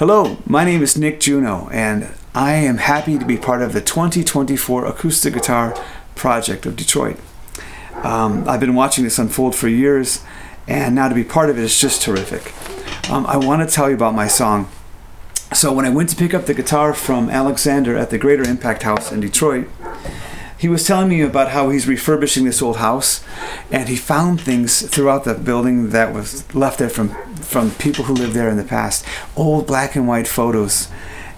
Hello, my name is Nick Juno, and I am happy to be part of the 2024 Acoustic Guitar Project of Detroit. I've been watching this unfold for years, and now to be part of it is just terrific. I want to tell you about my song. So when I went to pick up the guitar from Alexander at the Greater Impact House in Detroit, he was telling me about how he's refurbishing this old house, and he found things throughout the building that was left there from people who lived there in the past. Old black and white photos.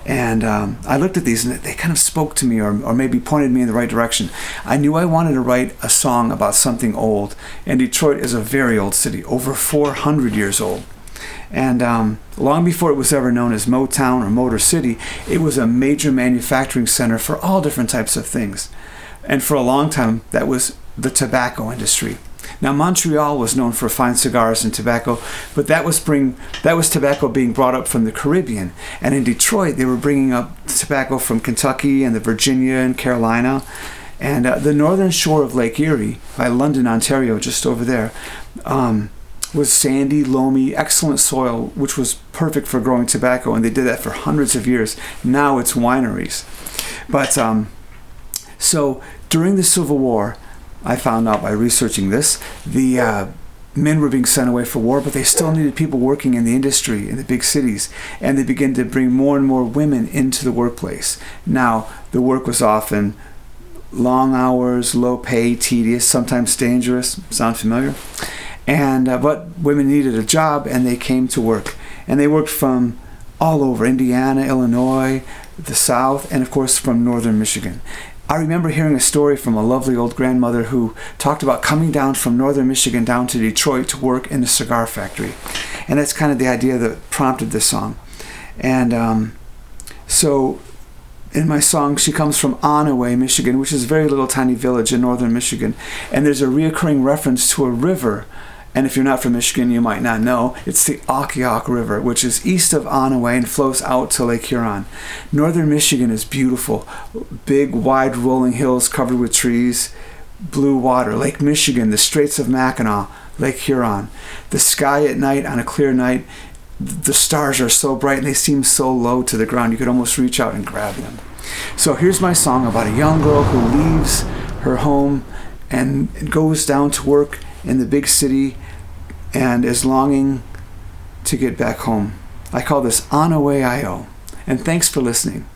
And I looked at these and they kind of spoke to me or maybe pointed me in the right direction. I knew I wanted to write a song about something old. And Detroit is a very old city, over 400 years old. And long before it was ever known as Motown or Motor City, it was a major manufacturing center for all different types of things. And for a long time, that was the tobacco industry. Now, Montreal was known for fine cigars and tobacco, but that was tobacco being brought up from the Caribbean. And in Detroit, they were bringing up tobacco from Kentucky and the Virginia and Carolina. And the northern shore of Lake Erie, by London, Ontario, just over there, was sandy, loamy, excellent soil, which was perfect for growing tobacco. And they did that for hundreds of years. Now it's wineries. But so during the Civil War, I found out by researching this, the men were being sent away for war, but they still needed people working in the industry in the big cities, and they began to bring more and more women into the workplace. Now, the work was often long hours, low pay, tedious, sometimes dangerous. Sound familiar? And but women needed a job, and they came to work. And they worked from all over, Indiana, Illinois, the South, and of course from northern Michigan. I remember hearing a story from a lovely old grandmother who talked about coming down from northern Michigan down to Detroit to work in a cigar factory. And that's kind of the idea that prompted this song. And so in my song, she comes from Onaway, Michigan, which is a very little tiny village in northern Michigan. And there's a reoccurring reference to a river. And if you're not from Michigan, you might not know. It's the Onaway-I-O River, which is east of Onaway and flows out to Lake Huron. Northern Michigan is beautiful. Big, wide, rolling hills covered with trees. Blue water. Lake Michigan, the Straits of Mackinac, Lake Huron. The sky at night, on a clear night, the stars are so bright and they seem so low to the ground. You could almost reach out and grab them. So here's my song about a young girl who leaves her home and goes down to work in the big city and is longing to get back home. I call this Onaway-I-O. And thanks for listening.